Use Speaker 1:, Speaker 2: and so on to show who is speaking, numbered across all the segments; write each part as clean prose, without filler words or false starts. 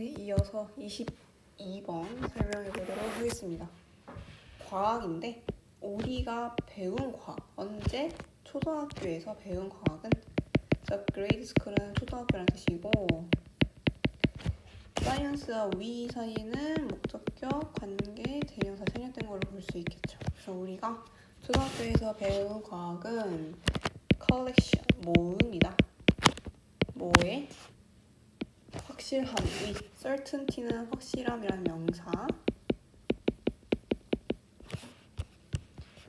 Speaker 1: 네, 이어서 22번 설명해 보도록 하겠습니다. 과학인데 우리가 배운 과학, 언제? 초등학교에서 배운 과학은 grade school은 초등학교라는 뜻이고 사이언스와 위 사이는 목적격, 관계, 대명사 생략된 걸로 볼 수 있겠죠. 그래서 우리가 초등학교에서 배운 과학은 collection, 모음이다. 뭐에? 확실함, 위, certainty는 확실함이라는 명사.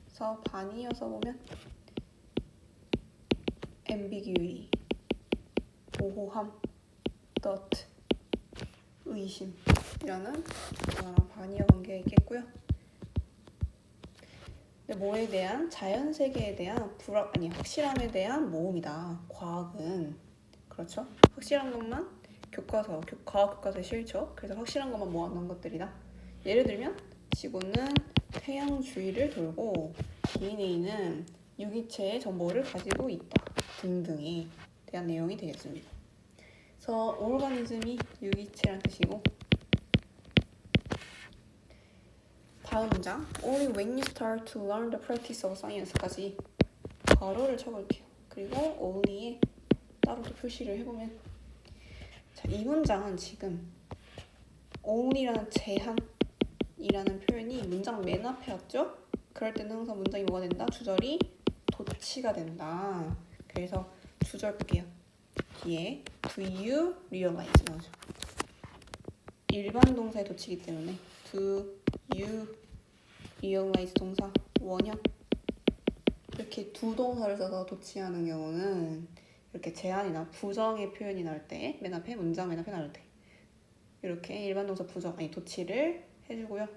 Speaker 1: 그래서 반이어서 보면 ambiguity, 모호함, doubt, 의심이라는 반이어 관계가 있겠고요. 근데 뭐에 대한? 자연 세계에 대한 확실함에 대한 모음이다. 과학은 그렇죠. 확실한 것만 교과서, 과학 교과서에 실죠. 그래서 확실한 것만 모아놓은 것들이다. 예를 들면 지구는 태양 주위를 돌고 DNA는 유기체의 정보를 가지고 있다 등등에 대한 내용이 되겠습니다. 그래서 오르가니즘이 유기체란 뜻이고 다음 문장 Only when you start to learn the practice of science까지 괄호를 쳐볼게요. 그리고 only에 따로 또 표시를 해보면 자, 이 문장은 지금 only라는 제한이라는 표현이 문장 맨 앞에 왔죠? 그럴 때는 항상 문장이 뭐가 된다? 주절이 도치가 된다. 그래서 주절 볼게요. 뒤에 do you realize 나오죠. 일반 동사의 도치기 때문에 do you realize 동사 원형 이렇게 두 동사를 써서 도치하는 경우는 이렇게 제한이나 부정의 표현이 나올 때 맨 앞에 문장 맨 앞에 나올 때 이렇게 일반 동사 부정 도치를 해주고요.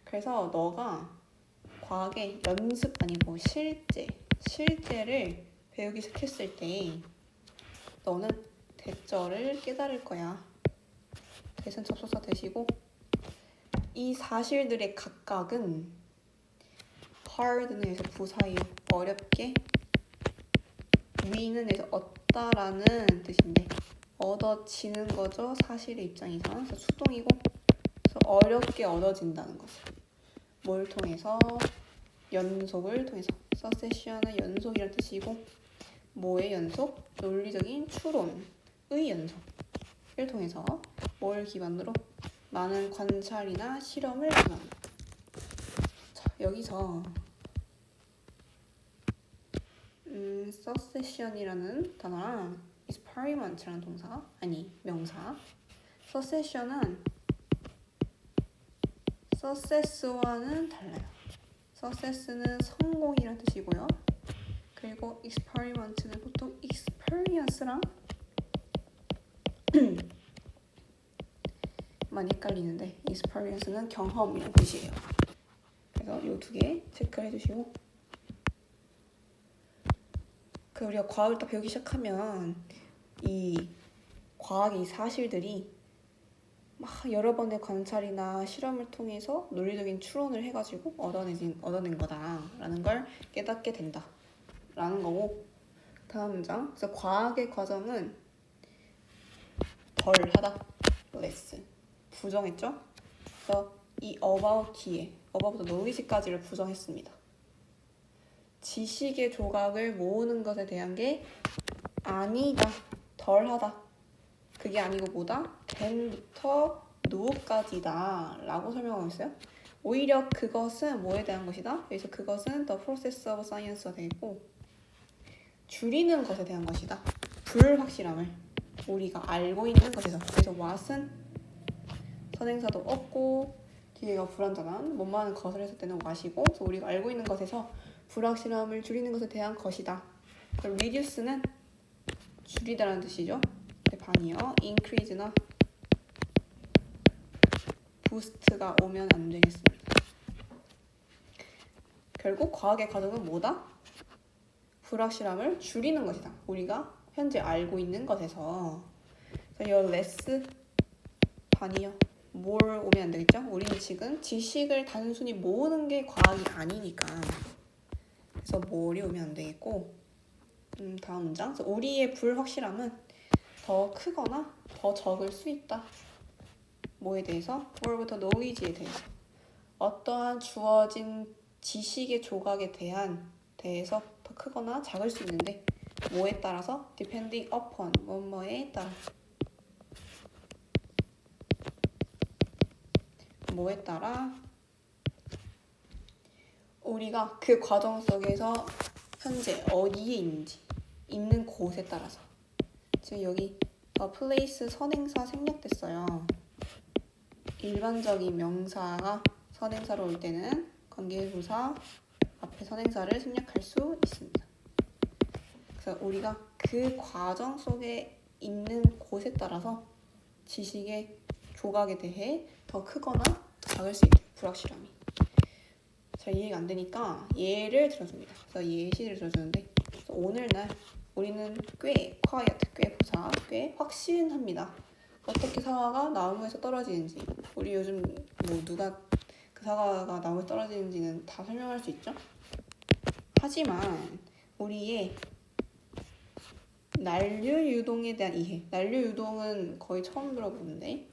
Speaker 1: 그래서 너가 과학의 연습 아니고 실제를 배우기 시작했을 때 너는 대절을 깨달을 거야. 대신 접속사 대시고 이 사실들의 각각은 hard는 여기서 부사예요. 어렵게 위는 여기서 얻다라는 뜻인데 얻어지는 거죠. 사실의 입장에서. 그래서 수동이고 그래서 어렵게 얻어진다는 것을 뭘 통해서? 연속을 통해서. 서세션은 연속이라는 뜻이고 뭐의 연속? 논리적인 추론의 연속을 통해서 뭘 기반으로? 많은 관찰이나 실험을 기반으로. 자, 여기서 succession이라는 단어랑 experiment라는 동사, 명사. succession은 success와는 달라요. success는 성공이라는 뜻이고요. 그리고 experiment는 보통 experience랑 많이 헷갈리는데 experience는 경험이라는 뜻이에요. 그래서 이 두 개 체크를 해주시고 우리가 과학을 딱 배우기 시작하면 이 과학의 사실들이 막 여러 번의 관찰이나 실험을 통해서 논리적인 추론을 해가지고 얻어낸 거다라는 걸 깨닫게 된다라는 거고 다음 문장 그래서 과학의 과정은 덜하다 less 부정했죠? 그래서 이 about 뒤에 about부터 knowledge까지를 부정했습니다. 지식의 조각을 모으는 것에 대한 게 아니다, 덜하다. 그게 아니고 뭐다? then부터 no까지다 라고 설명하고 있어요. 오히려 그것은 뭐에 대한 것이다? 여기서 그것은 the process of science가 되겠고 줄이는 것에 대한 것이다. 불확실함을 우리가 알고 있는 것에서. 그래서 what은 선행사도 없고 뒤에가 불완전한 뭐만 것을 했을 때는 what이고 그래서 우리가 알고 있는 것에서 불확실함을 줄이는 것에 대한 것이다. 그럼 reduce는 줄이다라는 뜻이죠. 반이요. increase나 boost가 오면 안 되겠습니다. 결국 과학의 과정은 뭐다? 불확실함을 줄이는 것이다. 우리가 현재 알고 있는 것에서. 그래서 이 less 반이요. more 오면 안 되겠죠? 우리는 지금 지식을 단순히 모으는 게 과학이 아니니까. 그래서 more이 오면 안 되겠고 다음 문장. 그래서 우리의 불확실함은 더 크거나 더 적을 수 있다. 뭐에 대해서? 뭐로부터 knowledge에 대해서. 어떠한 주어진 지식의 조각에 대해서 더 크거나 작을 수 있는데 뭐에 따라서? depending upon 뭐뭐에 따라. 뭐에 따라? 우리가 그 과정 속에서 현재 어디에 있는 곳에 따라서. 지금 여기 the place 선행사 생략됐어요. 일반적인 명사가 선행사로 올 때는 관계부사 앞에 선행사를 생략할 수 있습니다. 그래서 우리가 그 과정 속에 있는 곳에 따라서 지식의 조각에 대해 더 크거나 더 작을 수 있대요. 불확실함이. 잘 이해가 안 되니까 예를 들어줍니다. 그래서 예시를 들어주는데 그래서 오늘날 우리는 꽤 부사 꽤 확신합니다. 어떻게 사과가 나무에서 떨어지는지. 우리 요즘 뭐 누가 그 사과가 나무에서 떨어지는지는 다 설명할 수 있죠. 하지만 우리의 난류 유동에 대한 이해. 난류 유동은 거의 처음 들어보는데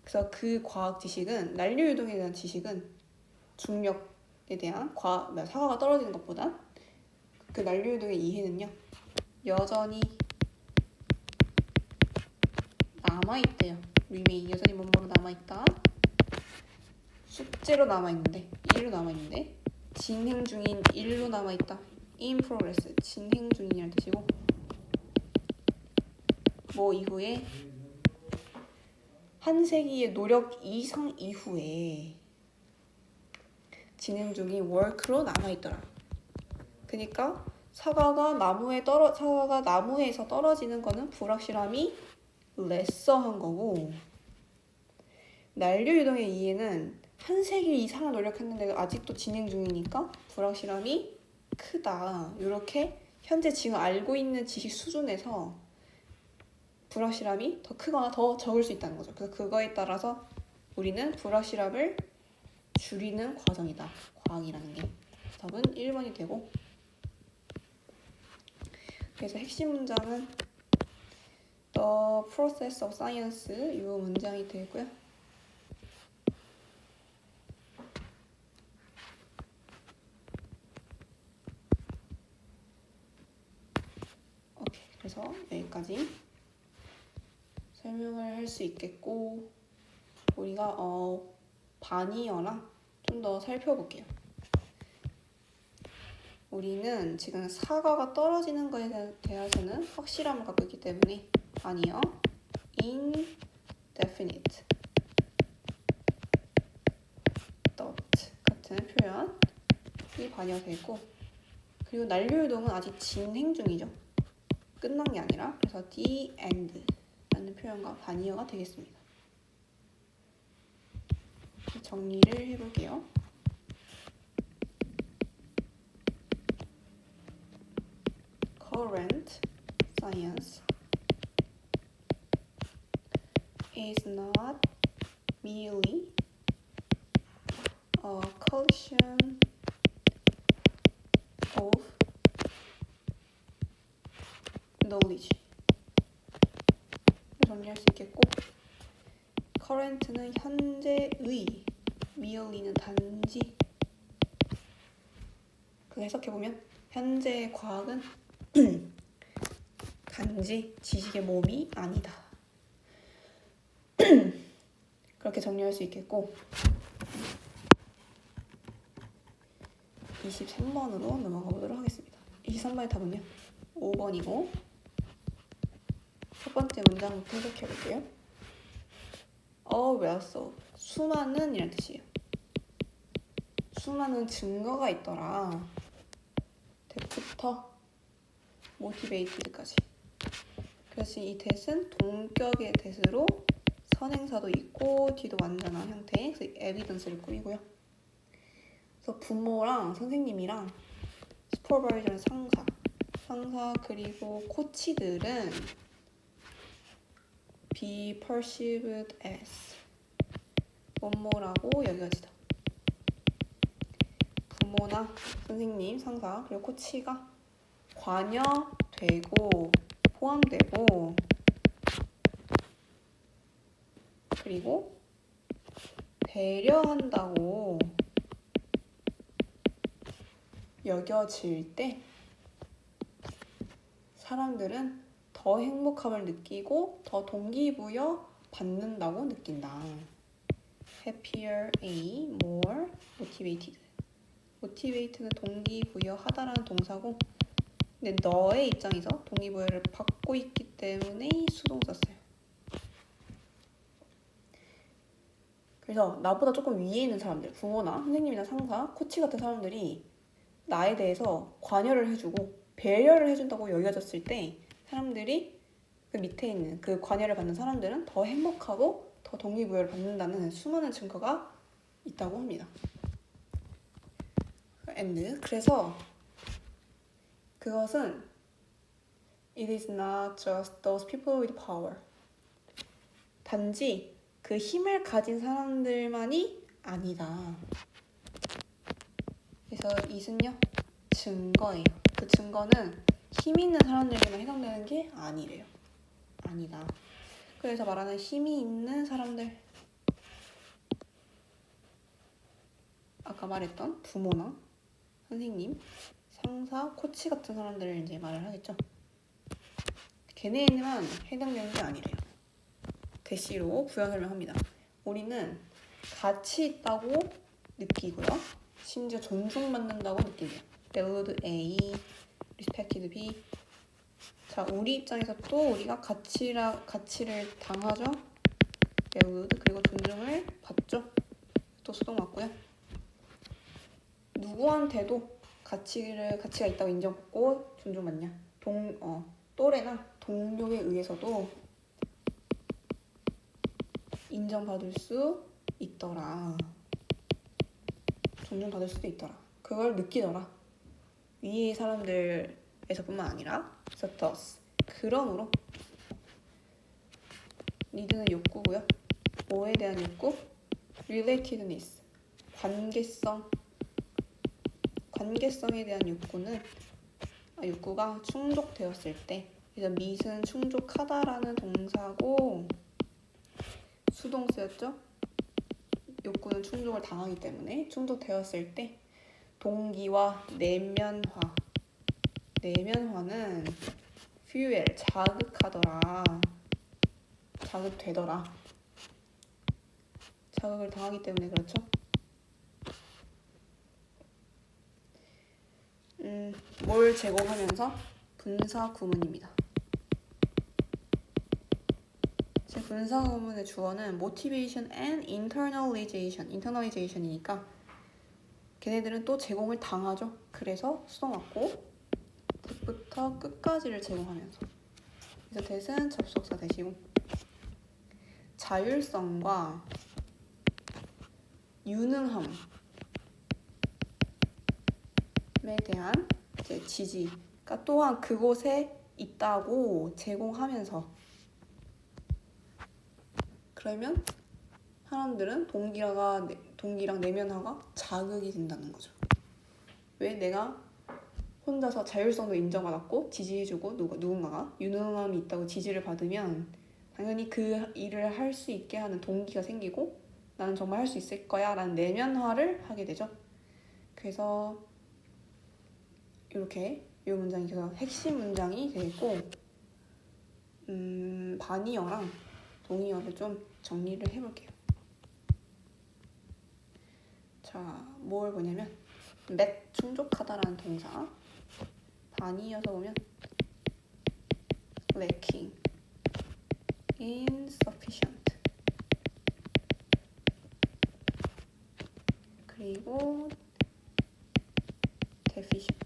Speaker 1: 그래서 그 과학 지식은 난류 유동에 대한 지식은 중력에 대한 사과가 떨어지는 것보다 그 난류 유동의 이해는요 여전히 남아있대요. remain 여전히 뭐뭐로 남아있다. 숙제로 남아있는데 일로 남아있는데 진행 중인 일로 남아있다. in progress 진행 중이라는 뜻이고 뭐 이후에 한 세기의 노력 이상 이후에 진행 중인 work로 남아있더라. 그러니까 사과가 나무에서 떨어지는 거는 불확실함이 lesser한 거고 난류 유동의 이해는 한 세기 이상을 노력했는데 아직도 진행 중이니까 불확실함이 크다. 이렇게 현재 지금 알고 있는 지식 수준에서 불확실함이 더 크거나 더 적을 수 있다는 거죠. 그래서 그거에 따라서 우리는 불확실함을 줄이는 과정이다. 과학이라는 게. 답은 1번이 되고 그래서 핵심 문장은 The process of science 이 문장이 되고요. 오케이, 그래서 여기까지 설명을 할 수 있겠고 우리가 바니어랑 좀 더 살펴볼게요. 우리는 지금 사과가 떨어지는 것에 대해서는 확실함을 갖고 있기 때문에 바니어 indefinite doubt 같은 표현이 바니어 되고 그리고 난류 유동은 아직 진행 중이죠. 끝난 게 아니라 그래서 the end 라는 표현과 바니어가 되겠습니다. 정리를 해볼게요. Current science is not merely a collection of knowledge. 정리할 수 있겠고 current는 현재의 merely는 단지 그 해석해보면 현재의 과학은 단지 지식의 몸이 아니다. 그렇게 정리할 수 있겠고 23번으로 넘어가 보도록 하겠습니다. 23번의 답은요 5번이고 첫 번째 문장부터 해석해볼게요. A wealth of 수많은 이란 뜻이에요. 수많은 증거가 있더라. that부터 motivated까지. 그래서 이 that은 동격의 that으로 선행사도 있고 뒤도 완전한 형태, 그래서 evidence를 꾸미고요. 그래서 부모랑 선생님이랑 supervisor는 상사 그리고 코치들은 be perceived as 뭐뭐라고 여겨지다. 부모나 선생님, 상사 그리고 코치가 관여되고 포함되고 그리고 배려한다고 여겨질 때 사람들은 더 행복함을 느끼고 더 동기부여 받는다고 느낀다. happier, A, more, motivated. motivate는 동기부여하다라는 동사고, 근데 너의 입장에서 동기부여를 받고 있기 때문에 수동 썼어요. 그래서 나보다 조금 위에 있는 사람들, 부모나 선생님이나 상사, 코치 같은 사람들이 나에 대해서 관여를 해주고 배려를 해준다고 여겨졌을 때 사람들이 그 밑에 있는 그 관여를 받는 사람들은 더 행복하고 더 동기부여를 받는다는 수많은 증거가 있다고 합니다. and 그래서 그것은 it is not just those people with power. 단지 그 힘을 가진 사람들만이 아니다. 그래서 it은요 증거예요. 그 증거는 힘 있는 사람들에게만 해당되는 게 아니래요. 아니다. 그래서 말하는 힘이 있는 사람들, 아까 말했던 부모나 선생님, 상사, 코치 같은 사람들을 이제 말을 하겠죠. 걔네에만 해당되는 게 아니래요. 대시로 부연 설명합니다. 우리는 가치 있다고 느끼고요. 심지어 존중받는다고 느낀대요. valued A, respected B. 자, 우리 입장에서 또 우리가 가치를 당하죠. valued, 그리고 존중을 받죠. 또 수동 맞고요. 누구한테도 가치가 있다고 인정받고 존중받냐. 또래나 동료에 의해서도 인정받을 수 있더라. 존중받을 수도 있더라. 그걸 느끼더라. 위의 사람들에서뿐만 아니라 그래서 thus. 그러므로 need는 욕구고요. 뭐에 대한 욕구? relatedness. 관계성에 대한 욕구가 충족되었을 때, 그래서 meet은 충족하다라는 동사고 수동 쓰였죠? 욕구는 충족을 당하기 때문에 충족되었을 때 동기와 내면화는 fuel, 자극되더라. 자극을 당하기 때문에 그렇죠? 뭘 제공하면서? 분사 구문입니다. 제 분사 구문의 주어는 motivation and internalization이니까 걔네들은 또 제공을 당하죠. 그래서 수동 왔고 부터 끝까지를 제공하면서. 그래서 that은 접속사 대시고 자율성과 유능함에 대한 이제 지지가 또한 그곳에 있다고 제공하면서, 그러면 사람들은 동기랑 내면화가 자극이 된다는 거죠. 왜? 내가 혼자서 자율성도 인정받았고 지지해주고 누군가가 유능함이 있다고 지지를 받으면 당연히 그 일을 할 수 있게 하는 동기가 생기고 나는 정말 할 수 있을 거야 라는 내면화를 하게 되죠. 그래서 이렇게 이 문장이 핵심 문장이 되겠고, 반의어랑 동의어를 좀 정리를 해볼게요. 자, 뭘 보냐면 met, 충족하다라는 동사, 반의어서 보면 lacking, insufficient, 그리고 deficient,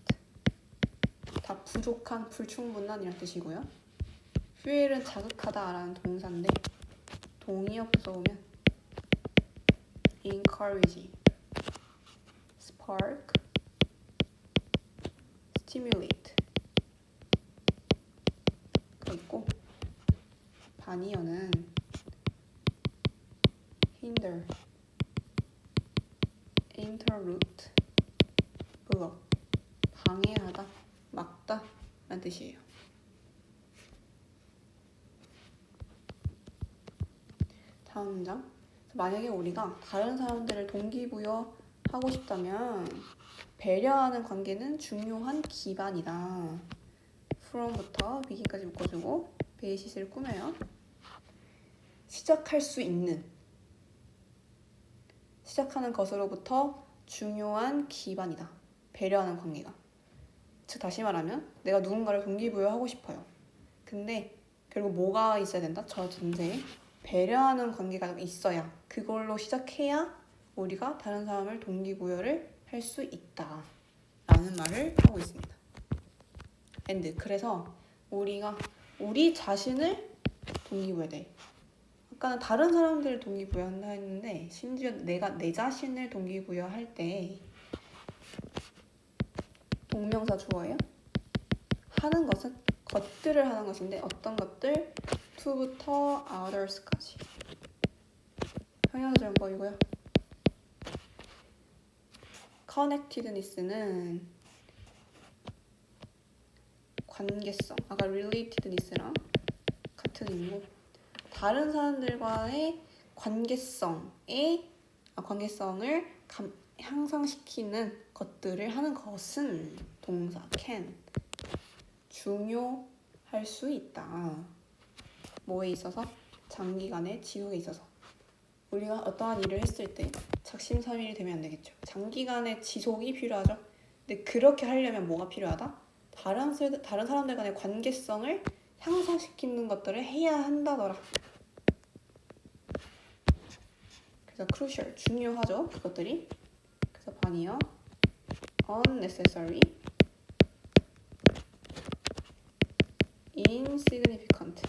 Speaker 1: 다 부족한, 불충분한 이런 뜻이고요. fuel은 자극하다라는 동사인데 동의어부터 보면 encourage, spark, stimulate 있고, 반의어는 hinder, interrupt, block, 방해하다, 막다 라는 뜻이에요. 다음 문장. 만약에 우리가 다른 사람들을 동기부여하고 싶다면 배려하는 관계는 중요한 기반이다. from부터 begin까지 묶어주고 베이시스를 꾸며요. 시작할 수 있는, 시작하는 것으로부터 중요한 기반이다. 배려하는 관계가. 즉 다시 말하면 내가 누군가를 동기부여하고 싶어요. 근데 결국 뭐가 있어야 된다? 저 전제에 배려하는 관계가 있어야, 그걸로 시작해야 우리가 다른 사람을 동기부여를 할 수 있다 라는 말을 하고 있습니다. and 그래서 우리가 우리 자신을 동기부여해야 돼. 아까는 다른 사람들을 동기부여한다 했는데 심지어 내가 내 자신을 동기부여할 때 동명사 주어예요. 하는 것은 것들을 하는 것인데 어떤 것들? to부터 others까지. 형용사전법이고요. connectedness는 관계성, 아까 relatedness랑 같은 의미고 다른 사람들과의 관계성을 향상시키는 것들을 하는 것은 동사 can 중요할 수 있다. 뭐에 있어서? 장기간의 지속에 있어서. 우리가 어떠한 일을 했을 때 작심삼일이 되면 안 되겠죠. 장기간의 지속이 필요하죠. 근데 그렇게 하려면 뭐가 필요하다? 다른 사람들 간의 관계성을 향상시키는 것들을 해야 한다더라. 그래서 crucial, 중요하죠. 그것들이. 그래서 반이요. unnecessary, insignificant.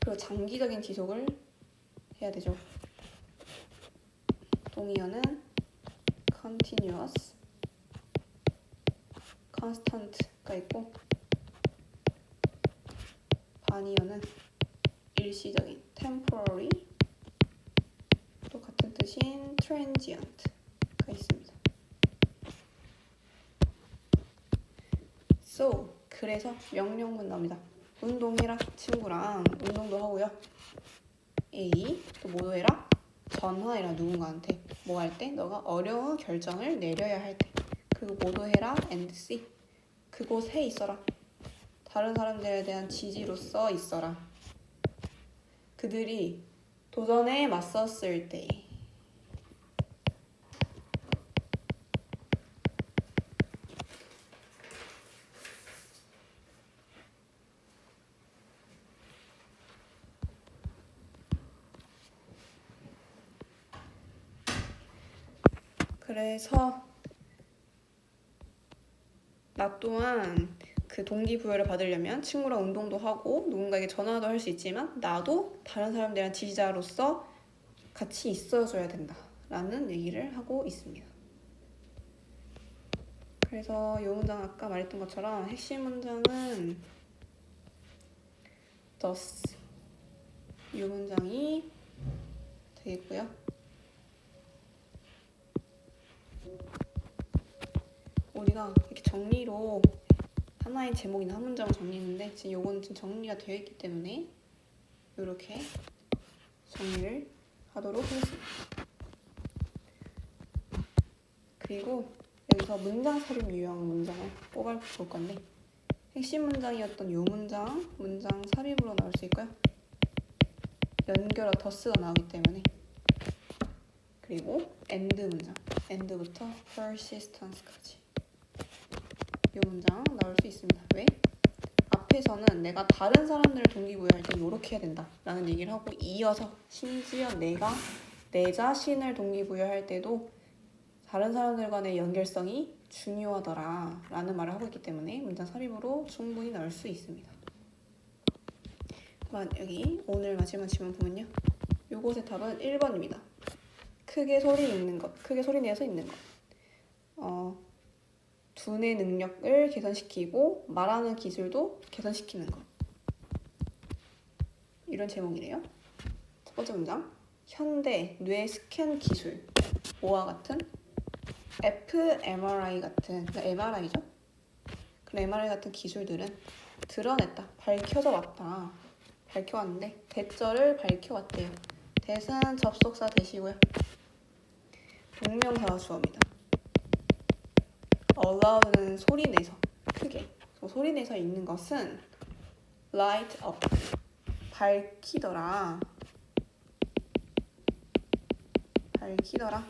Speaker 1: 그리고 장기적인 지속을 해야 되죠. 동의어는 continuous, constant가 있고 반의어는 일시적인 temporary, 또 같은 뜻인 transient가 있습니다. So, 그래서 명령문 나옵니다. 운동해라. 친구랑 운동도 하고요. A, 또 뭐도 해라? 전화해라. 누군가한테. 뭐 할 때? 너가 어려운 결정을 내려야 할 때. 그리고 뭐도 해라. and C, 그곳에 있어라. 다른 사람들에 대한 지지로서 있어라. 그들이 도전에 맞섰을 때. 그래서 나 또한 그 동기부여를 받으려면 친구랑 운동도 하고 누군가에게 전화도 할 수 있지만 나도 다른 사람들이랑 지지자로서 같이 있어줘야 된다 라는 얘기를 하고 있습니다. 그래서 이 문장 아까 말했던 것처럼 핵심 문장은 thus 이 문장이 되겠고요. 우리가 이렇게 정리로 하나의 제목이나 한 문장을 정리했는데 지금 요거는 지금 정리가 되어 있기 때문에 이렇게 정리를 하도록 하겠습니다. 그리고 여기서 문장 삽입 유형 문장을 뽑아 볼 건데 핵심 문장이었던 요 문장 삽입으로 나올 수 있고요. 연결어 더스가 나오기 때문에 그리고 and 문장, and부터 persistence까지 이 문장 나올 수 있습니다. 왜? 앞에서는 내가 다른 사람들을 동기부여할 때 이렇게 해야 된다 라는 얘기를 하고 이어서 심지어 내가 내 자신을 동기부여할 때도 다른 사람들 간의 연결성이 중요하더라 라는 말을 하고 있기 때문에 문장 삽입으로 충분히 나올 수 있습니다. 여기 오늘 마지막 질문 보면요. 요것의 답은 1번입니다. 크게 소리 읽는 것, 크게 소리 내서 읽는 것. 두뇌 능력을 개선시키고 말하는 기술도 개선시키는 것. 이런 제목이래요. 첫 번째 문장. 현대 뇌 스캔 기술. 뭐와 같은? fMRI 같은, 그러니까 MRI죠. MRI 같은 기술들은 드러냈다, 밝혀져 왔다. 밝혀왔는데 대절을 밝혀왔대요. 대는 접속사 대시고요. 동명사가 주어입니다. allow는 소리 내서 크게. 소리 내서 읽는 것은 light up, 밝히더라. 밝히더라.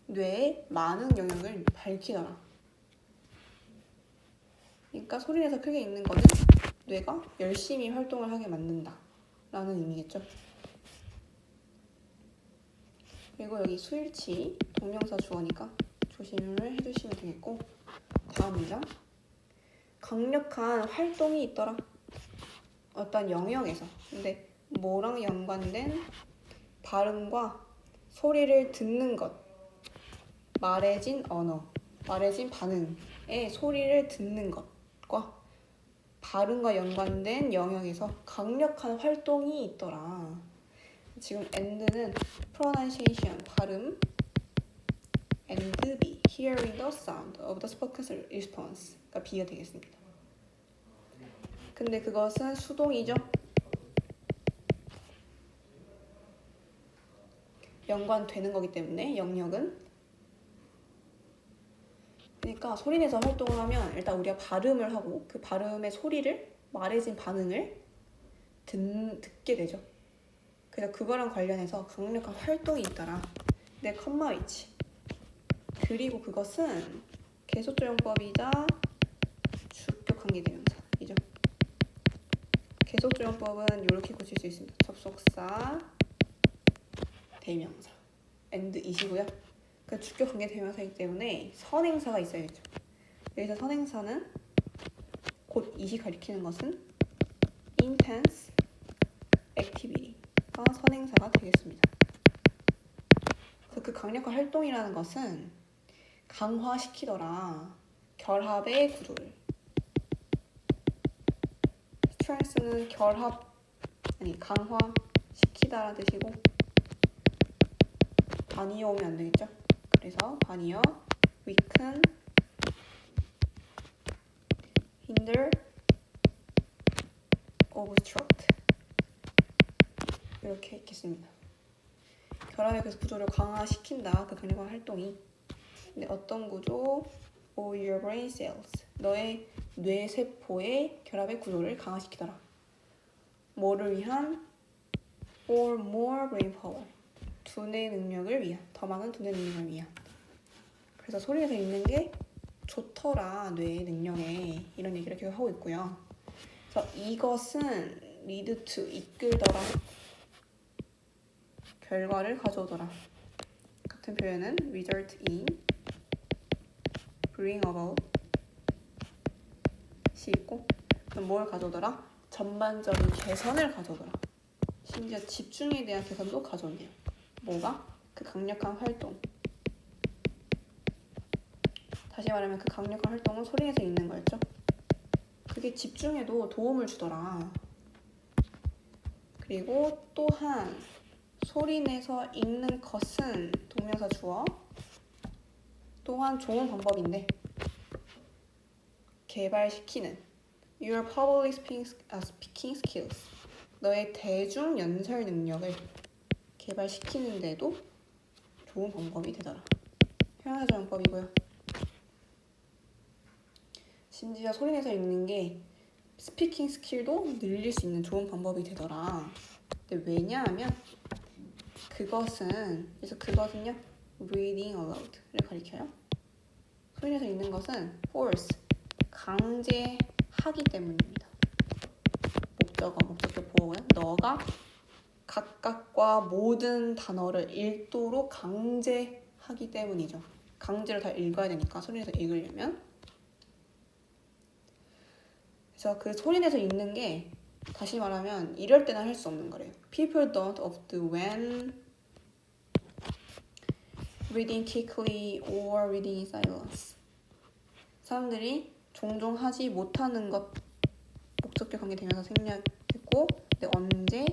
Speaker 1: 뇌의 많은 영역을 밝히더라. 그러니까 소리 내서 크게 읽는 거는 뇌가 열심히 활동을 하게 만든다 라는 의미겠죠. 그리고 여기 수일치 동명사 주어니까 조심을 해주시면 되겠고, 다음 문장. 강력한 활동이 있더라. 어떤 영역에서. 근데 뭐랑 연관된 발음과 소리를 듣는 것, 말해진 언어, 말해진 반응의 소리를 듣는 것과 발음과 연관된 영역에서 강력한 활동이 있더라. 지금 and는 pronunciation, 발음, and be, hearing the sound of the spoken response가 B가 되겠습니다. 근데 그것은 수동이죠. 연관되는 거기 때문에 영역은. 그러니까 소리내서 활동을 하면 일단 우리가 발음을 하고 그 발음의 소리를, 말해진 반응을 듣게 되죠. 그래서 그거랑 관련해서 강력한 활동이 있더라. 내 컴마 위치. 그리고 그것은 계속조용법이자 주격 관계대명사이죠. 계속조용법은 이렇게 고칠 수 있습니다. 접속사, 대명사, and 이시고요. 그 주격 관계대명사이기 때문에 선행사가 있어야겠죠. 여기서 선행사는 곧 이시 가리키는 것은 intense activity가 선행사가 되겠습니다. 그래서 그 강력한 활동이라는 것은 강화시키더라. 결합의 구조를. 스트렝스는 강화시키다라는 뜻이고, 반이어 오면 안 되겠죠? 그래서 반이어, weaken, hinder, obstruct 이렇게 있겠습니다. 결합의 그 구조를 강화시킨다. 그 강력한 활동이. 근데 어떤 구조? All your brain cells. 너의 뇌세포의 결합의 구조를 강화시키더라. 뭐를 위한? For more brain power. 두뇌 능력을 위한. 더 많은 두뇌 능력을 위한. 그래서 소리내서 읽는 게 좋더라. 뇌의 능력에. 이런 얘기를 계속 하고 있고요. 그래서 이것은 lead to, 이끌더라. 결과를 가져오더라. 같은 표현은 result in, bring about 시 있고, 그럼 뭘 가져오더라? 전반적인 개선을 가져오더라. 심지어 집중에 대한 개선도 가져오네요. 뭐가? 그 강력한 활동. 다시 말하면 그 강력한 활동은 소리내서 읽는 거였죠. 그게 집중에도 도움을 주더라. 그리고 또한 소리내서 읽는 것은 동명사 주어. 또한 좋은 방법인데 개발시키는 your public speaking skills. 너의 대중 연설 능력을 개발시키는데도 좋은 방법이 되더라. 표현하자 방법이고요. 심지어 소리내서 읽는 게 스피킹 스킬도 늘릴 수 있는 좋은 방법이 되더라. 근데 왜냐하면 그것은요 reading aloud를 가리켜요. 소리내서 읽는 것은 force, 강제하기 때문입니다. 목적격 보호고요. 너가 각각과 모든 단어를 읽도록 강제하기 때문이죠. 강제로 다 읽어야 되니까 소리내서 읽으려면. 그래서 그 소리내서 읽는 게 다시 말하면 이럴 때는 할 수 없는 거래요. People don't often when reading quickly or reading in silence. 사람들이 종종 하지 못하는 것, 목적격 관계되면서 생략했고, 근데 언제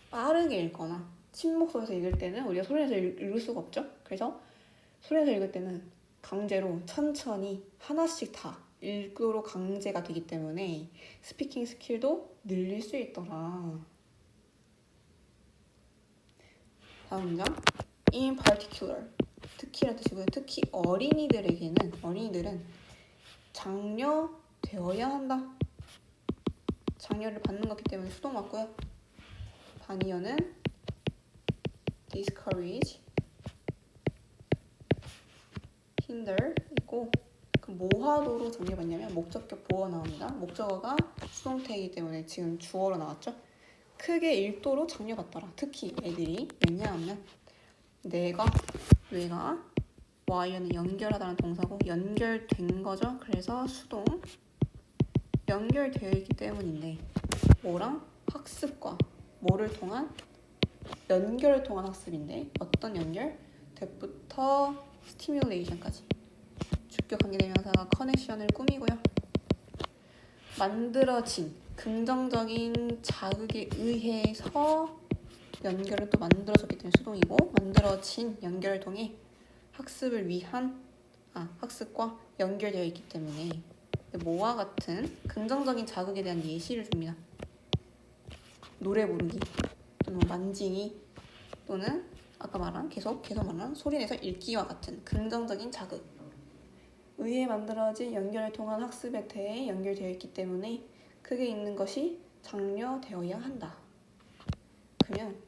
Speaker 1: 빠르게 읽거나 침묵 속에서 읽을 때는 우리가 소리내서 읽을 수가 없죠. 그래서 소리내서 읽을 때는 강제로 천천히 하나씩 다 일도로 강제가 되기 때문에 스피킹 스킬도 늘릴 수 있더라. 다음 문장. In particular. 특히란 뜻이고요. 특히 어린이들은 장려되어야 한다. 장려를 받는 거기 때문에 수동 맞고요. 반이어는 discourage, hinder 있고, 그 뭐하도로 정리받냐면 목적격 보어 나옵니다. 목적어가 수동태이기 때문에 지금 주어로 나왔죠. 크게 일도로 장려받더라. 특히 애들이. 왜냐하면 뇌가 wire는 연결하다는 동사고 연결된 거죠. 그래서 수동 연결되어 있기 때문인데 뭐랑? 학습과 뭐를 통한? 연결을 통한 학습인데 어떤 연결? that부터 stimulation까지 주격 관계대명사가 커넥션을 꾸미고요. 만들어진 긍정적인 자극에 의해서 연결을 또 만들어졌기 때문에 수동이고 만들어진 연결을 통해 학습을 위한 학습과 연결되어 있기 때문에 뭐와 같은 긍정적인 자극에 대한 예시를 줍니다. 노래 부르기 또는 만지기 또는 아까 말한 계속 말한 소리내서 읽기와 같은 긍정적인 자극 의해 만들어진 연결을 통한 학습에 대해 연결되어 있기 때문에 크게 읽는 것이 장려되어야 한다. 그러면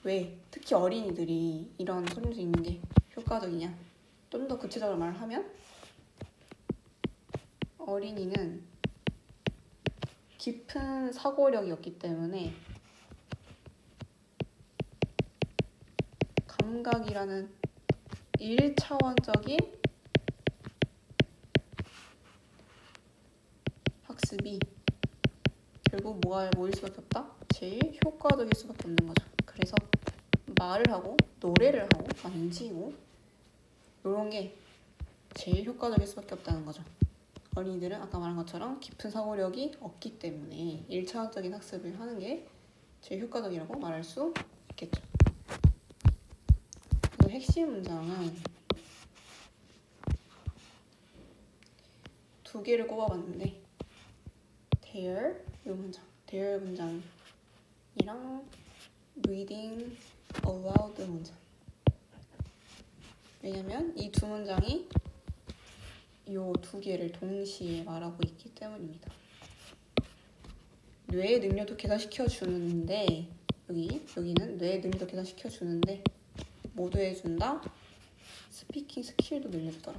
Speaker 1: 왜 특히 어린이들이 이런 소리내서 읽는 게 효과적이냐? 좀 더 구체적으로 말하면 어린이는 깊은 사고력이 없기 때문에 감각이라는 1차원적인 학습이 결국 뭐일 수밖에 없다? 제일 효과적일 수밖에 없는 거죠. 그래서 말을 하고 노래를 하고 만지고 이런 게 제일 효과적일 수밖에 없다는 거죠. 어린이들은 아까 말한 것처럼 깊은 사고력이 없기 때문에 1차원적인 학습을 하는 게 제일 효과적이라고 말할 수 있겠죠. 그래서 핵심 문장은 2개를 꼽아봤는데 their 이 문장, their 문장이랑 reading aloud 문장. 왜냐면 이 두 문장이 이 2개를 동시에 말하고 있기 때문입니다. 뇌의 능력도 개선시켜주는데 여기는 뇌의 능력도 개선시켜주는데 모두 해준다. 스피킹 스킬도 늘려주더라.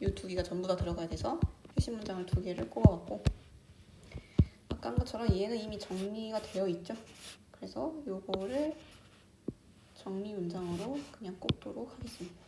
Speaker 1: 이 2개가 전부 다 들어가야 돼서 핵심 문장을 2개를 꼽아봤고 아까 한 것처럼 얘는 이미 정리가 되어 있죠. 그래서 요거를 정리 문장으로 그냥 꼽도록 하겠습니다.